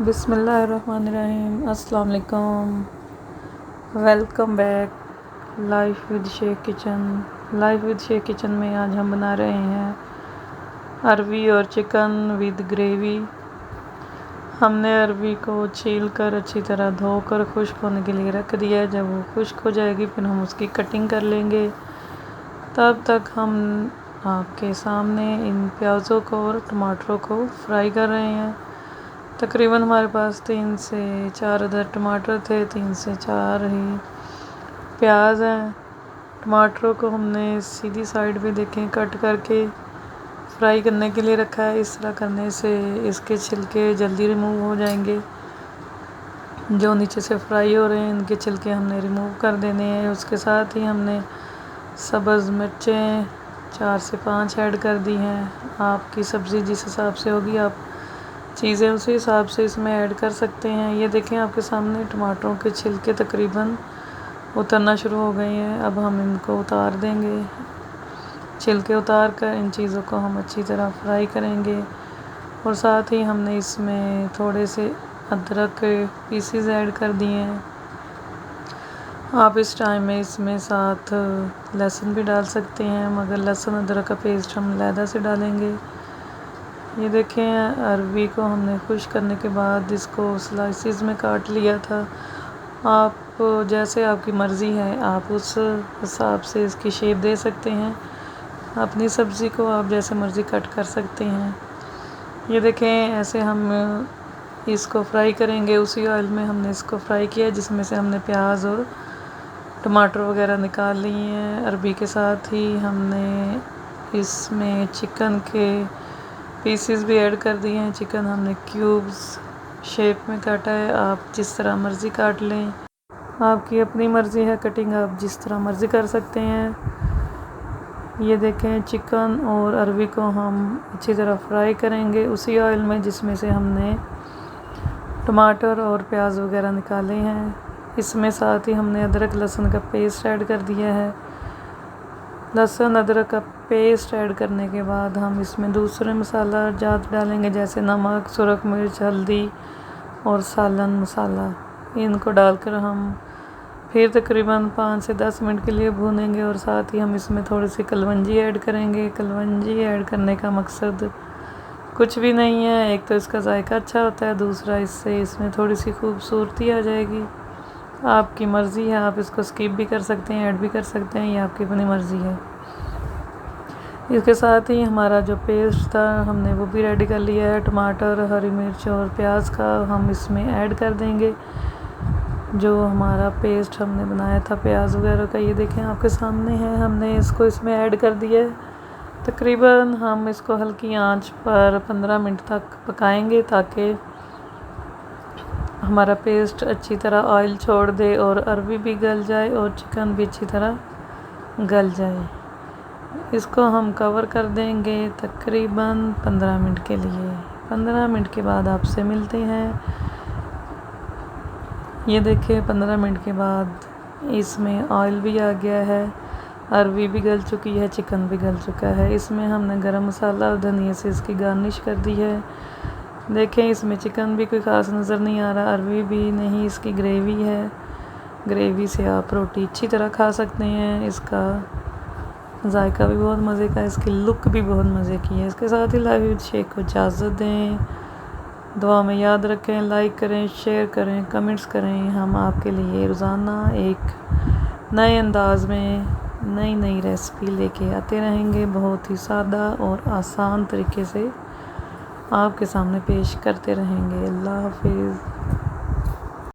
बिस्मिल्लाहिर्रहमानिर्रहीम। अस्सलाम वालेकुम। Welcome back life with Sheikh kitchen. Life with Sheikh kitchen में आज हम बना रहे हैं अरवी और चिकन विद ग्रेवी। हमने अरवी को छील कर अच्छी तरह धोकर खुश्क होने के लिए रख दिया है। जब वो खुश्क हो जाएगी फिर हम उसकी कटिंग कर लेंगे। तब तक हम आपके सामने इन प्याज़ों को और टमाटरों को फ्राई कर रहे हैं। तकरीबन हमारे पास 3 से 4 अदर टमाटर थे, 3 से 4 ही प्याज हैं। टमाटरों को हमने सीधी साइड पे देखें कट करके फ्राई करने के लिए रखा है। इस तरह करने से इसके छिलके जल्दी रिमूव हो जाएंगे। जो नीचे से फ्राई हो रहे हैं इनके छिलके हमने रिमूव कर देने हैं। उसके साथ ही हमने सब्ज़ मिर्चें 4 से 5 ऐड कर दी हैं। आपकी सब्ज़ी जिस हिसाब से होगी आप चीज़ें उसी हिसाब से इसमें ऐड कर सकते हैं। ये देखें आपके सामने टमाटरों के छिलके तकरीबन उतरना शुरू हो गए हैं। अब हम इनको उतार देंगे। छिलके उतार कर इन चीज़ों को हम अच्छी तरह फ्राई करेंगे। और साथ ही हमने इसमें थोड़े से अदरक के पीसीज ऐड कर दिए हैं। आप इस टाइम में इसमें साथ लहसुन भी डाल सकते हैं, मगर लहसुन अदरक का पेस्ट हम अलहदा से डालेंगे। ये देखें अरवी को हमने खुश्क करने के बाद इसको स्लाइसिस में काट लिया था। आप जैसे आपकी मर्ज़ी है आप उस हिसाब से इसकी शेप दे सकते हैं। अपनी सब्ज़ी को आप जैसे मर्ज़ी कट कर सकते हैं। ये देखें ऐसे हम इसको फ्राई करेंगे। उसी ऑयल में हमने इसको फ्राई किया जिसमें से हमने प्याज और टमाटर वगैरह निकाल लिए हैं। अरवी के साथ ही हमने इसमें चिकन के पीसेस भी ऐड कर दिए हैं। चिकन हमने क्यूब्स शेप में काटा है। आप जिस तरह मर्ज़ी काट लें, आपकी अपनी मर्ज़ी है, कटिंग आप जिस तरह मर्ज़ी कर सकते हैं। ये देखें चिकन और अरवी को हम अच्छी तरह फ्राई करेंगे उसी ऑयल में जिसमें से हमने टमाटर और प्याज वगैरह निकाले हैं। इसमें साथ ही हमने अदरक लहसुन का पेस्ट ऐड कर दिया है। लहसुन अदरक का पेस्ट ऐड करने के बाद हम इसमें दूसरे मसाला जात डालेंगे जैसे नमक, सुरख मिर्च, हल्दी और सालन मसाला। इनको डालकर हम फिर तकरीबन 5 से 10 मिनट के लिए भूनेंगे। और साथ ही हम इसमें थोड़ी सी कलवंजी ऐड करेंगे। कलवंजी ऐड करने का मकसद कुछ भी नहीं है, एक तो इसका जायका अच्छा होता है, दूसरा इससे इसमें थोड़ी सी खूबसूरती आ जाएगी। आपकी मर्ज़ी है, आप इसको स्किप भी कर सकते हैं, ऐड भी कर सकते हैं, ये आपकी अपनी मर्ज़ी है। इसके साथ ही हमारा जो पेस्ट था हमने वो भी रेडी कर लिया है। टमाटर, हरी मिर्च और प्याज का हम इसमें ऐड कर देंगे। जो हमारा पेस्ट हमने बनाया था प्याज वगैरह का, ये देखें आपके सामने है, हमने इसको इसमें ऐड कर दिया है। तकरीबन हम इसको हल्की आंच पर 15 मिनट तक पकाएंगे ताकि हमारा पेस्ट अच्छी तरह ऑयल छोड़ दे और अरवी भी गल जाए और चिकन भी अच्छी तरह गल जाए। इसको हम कवर कर देंगे तकरीबन 15 मिनट के लिए। 15 मिनट के बाद आपसे मिलते हैं। ये देखिए 15 मिनट के बाद इसमें ऑयल भी आ गया है, अरवी भी गल चुकी है, चिकन भी गल चुका है। इसमें हमने गरम मसाला और धनिया से इसकी गार्निश कर दी है। देखें इसमें चिकन भी कोई ख़ास नज़र नहीं आ रहा, अरवी भी नहीं, इसकी ग्रेवी है। ग्रेवी से आप रोटी अच्छी तरह खा सकते हैं। इसका जायका भी बहुत मज़े का, इसकी लुक भी बहुत मज़े की है। इसके साथ ही लाइव विद शेख को इजाज़त दें। दुआ में याद रखें, लाइक करें, शेयर करें, कमेंट्स करें। हम आपके लिए रोज़ाना एक नए अंदाज में नई नई रेसिपी लेके आते रहेंगे। बहुत ही सादा और आसान तरीके से आपके सामने पेश करते रहेंगे। अल्लाह हाफिज़।